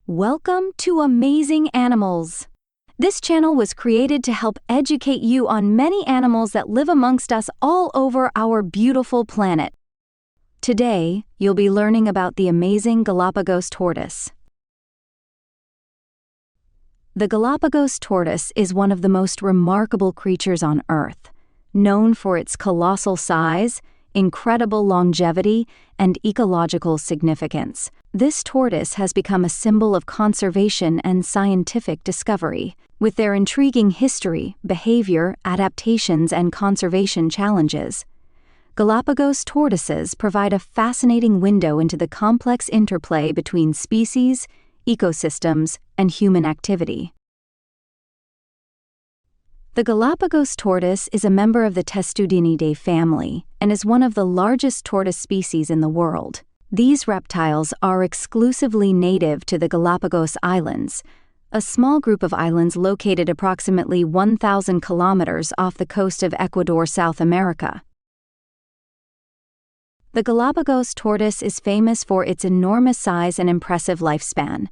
Welcome to Amazing Animals. This channel was created to help educate you on many animals that live amongst us all over our beautiful planet. Today, you'll be learning about the amazing Galapagos tortoise. The Galapagos tortoise is one of the most remarkable creatures on Earth, known for its colossal size, incredible longevity, and ecological significance. This tortoise has become a symbol of conservation and scientific discovery. With their intriguing history, behavior, adaptations, and conservation challenges, Galapagos tortoises provide a fascinating window into the complex interplay between species, ecosystems, and human activity. The Galapagos tortoise is a member of the Testudinidae family and is one of the largest tortoise species in the world. These reptiles are exclusively native to the Galapagos Islands, a small group of islands located approximately 1,000 kilometers off the coast of Ecuador, South America. The Galapagos tortoise is famous for its enormous size and impressive lifespan.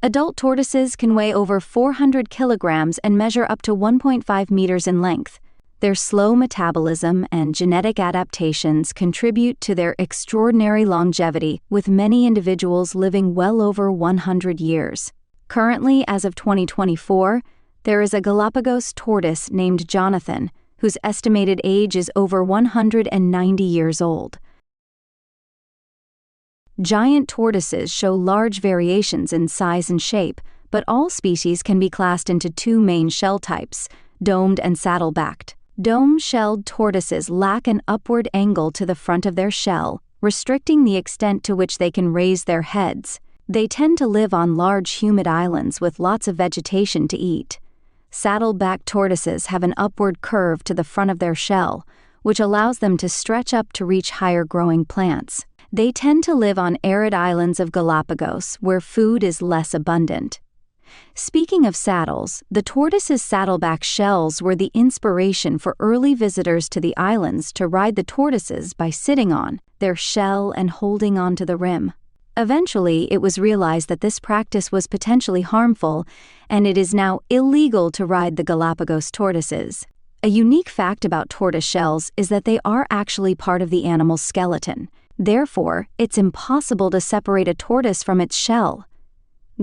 Adult tortoises can weigh over 400 kilograms and measure up to 1.5 meters in length. Their slow metabolism and genetic adaptations contribute to their extraordinary longevity, with many individuals living well over 100 years. Currently, as of 2024, there is a Galapagos tortoise named Jonathan, whose estimated age is over 190 years old. Giant tortoises show large variations in size and shape, but all species can be classed into two main shell types, domed and saddle-backed. Dome-shelled tortoises lack an upward angle to the front of their shell, restricting the extent to which they can raise their heads. They tend to live on large humid islands with lots of vegetation to eat. Saddle-backed tortoises have an upward curve to the front of their shell, which allows them to stretch up to reach higher-growing plants. They tend to live on arid islands of Galapagos, where food is less abundant. Speaking of saddles, the tortoise's saddleback shells were the inspiration for early visitors to the islands to ride the tortoises by sitting on their shell and holding onto the rim. Eventually, it was realized that this practice was potentially harmful, and it is now illegal to ride the Galapagos tortoises. A unique fact about tortoise shells is that they are actually part of the animal's skeleton. Therefore, it's impossible to separate a tortoise from its shell.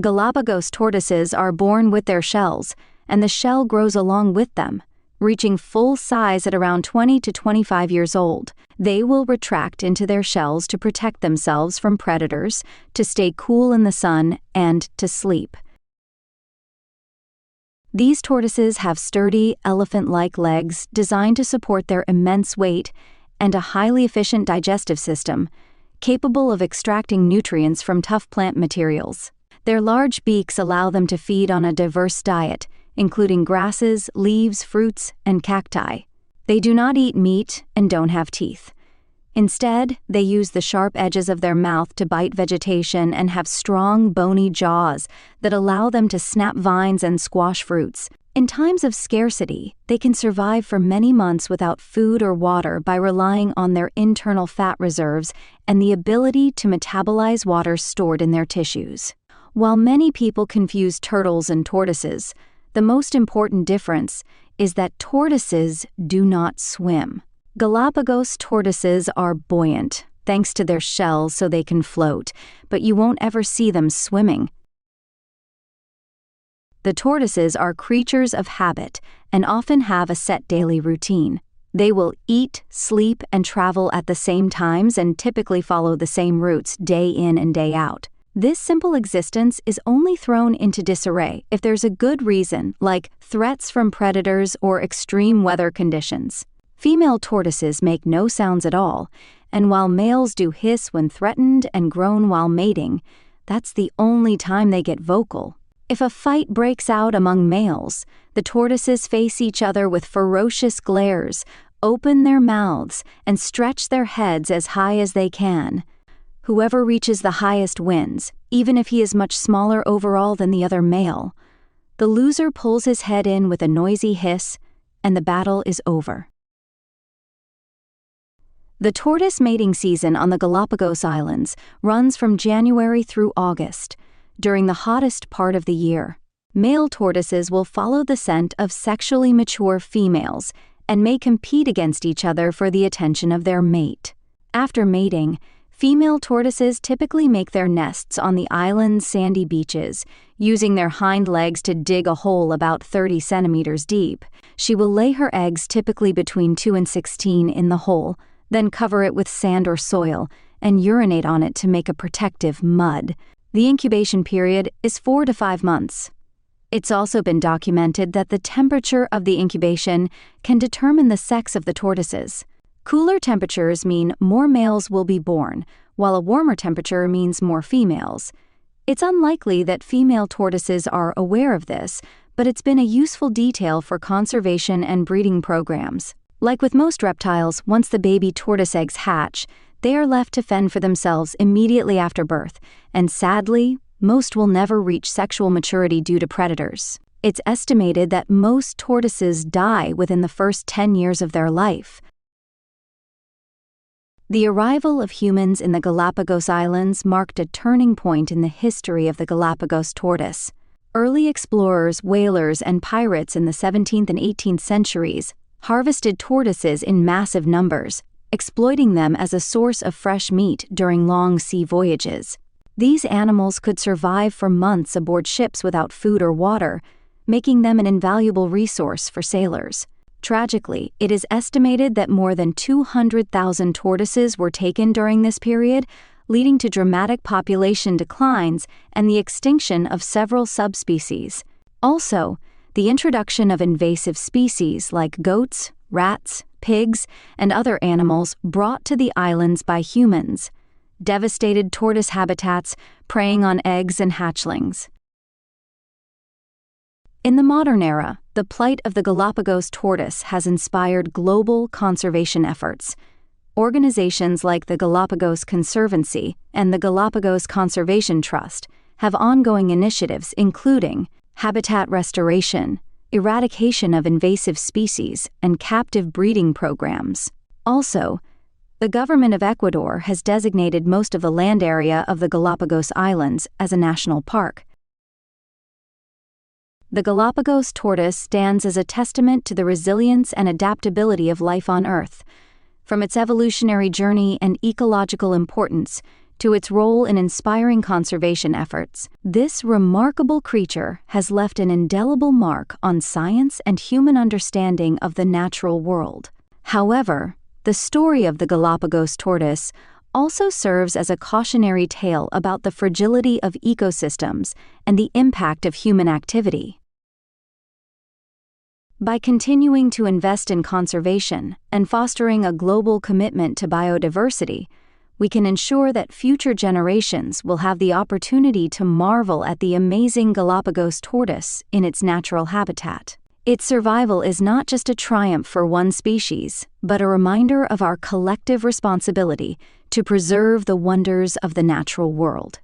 Galapagos tortoises are born with their shells, and the shell grows along with them, reaching full size at around 20 to 25 years old. They will retract into their shells to protect themselves from predators, to stay cool in the sun, and to sleep. These tortoises have sturdy, elephant-like legs designed to support their immense weight and a highly efficient digestive system, capable of extracting nutrients from tough plant materials. Their large beaks allow them to feed on a diverse diet, including grasses, leaves, fruits, and cacti. They do not eat meat and don't have teeth. Instead, they use the sharp edges of their mouth to bite vegetation and have strong, bony jaws that allow them to snap vines and squash fruits. In times of scarcity, they can survive for many months without food or water by relying on their internal fat reserves and the ability to metabolize water stored in their tissues. While many people confuse turtles and tortoises, the most important difference is that tortoises do not swim. Galapagos tortoises are buoyant, thanks to their shells so they can float, but you won't ever see them swimming. The tortoises are creatures of habit and often have a set daily routine. They will eat, sleep, and travel at the same times and typically follow the same routes day in and day out. This simple existence is only thrown into disarray if there's a good reason, like threats from predators or extreme weather conditions. Female tortoises make no sounds at all, and while males do hiss when threatened and groan while mating, that's the only time they get vocal. If a fight breaks out among males, the tortoises face each other with ferocious glares, open their mouths, and stretch their heads as high as they can. Whoever reaches the highest wins, even if he is much smaller overall than the other male. The loser pulls his head in with a noisy hiss, and the battle is over. The tortoise mating season on the Galapagos Islands runs from January through August. during the hottest part of the year. Male tortoises will follow the scent of sexually mature females and may compete against each other for the attention of their mate. After mating, female tortoises typically make their nests on the island's sandy beaches, using their hind legs to dig a hole about 30 centimeters deep. She will lay her eggs typically between 2 and 16 in the hole, then cover it with sand or soil and urinate on it to make a protective mud. The incubation period is 4 to 5 months. It's also been documented that the temperature of the incubation can determine the sex of the tortoises. Cooler temperatures mean more males will be born, while a warmer temperature means more females. It's unlikely that female tortoises are aware of this, but it's been a useful detail for conservation and breeding programs. Like with most reptiles, once the baby tortoise eggs hatch, they are left to fend for themselves immediately after birth, and sadly, most will never reach sexual maturity due to predators. It's estimated that most tortoises die within the first 10 years of their life. The arrival of humans in the Galapagos Islands marked a turning point in the history of the Galapagos tortoise. Early explorers, whalers, and pirates in the 17th and 18th centuries harvested tortoises in massive numbers, exploiting them as a source of fresh meat during long sea voyages. These animals could survive for months aboard ships without food or water, making them an invaluable resource for sailors. Tragically, it is estimated that more than 200,000 tortoises were taken during this period, leading to dramatic population declines and the extinction of several subspecies. Also, the introduction of invasive species like goats, rats, pigs, and other animals brought to the islands by humans devastated tortoise habitats, preying on eggs and hatchlings. In the modern era, the plight of the Galapagos tortoise has inspired global conservation efforts. Organizations like the Galapagos Conservancy and the Galapagos Conservation Trust have ongoing initiatives including habitat restoration, eradication of invasive species, and captive breeding programs. Also, the government of Ecuador has designated most of the land area of the Galapagos Islands as a national park. The Galapagos tortoise stands as a testament to the resilience and adaptability of life on Earth, from its evolutionary journey and ecological importance to its role in inspiring conservation efforts. This remarkable creature has left an indelible mark on science and human understanding of the natural world. However, the story of the Galapagos tortoise also serves as a cautionary tale about the fragility of ecosystems and the impact of human activity. By continuing to invest in conservation and fostering a global commitment to biodiversity, we can ensure that future generations will have the opportunity to marvel at the amazing Galapagos tortoise in its natural habitat. Its survival is not just a triumph for one species, but a reminder of our collective responsibility to preserve the wonders of the natural world.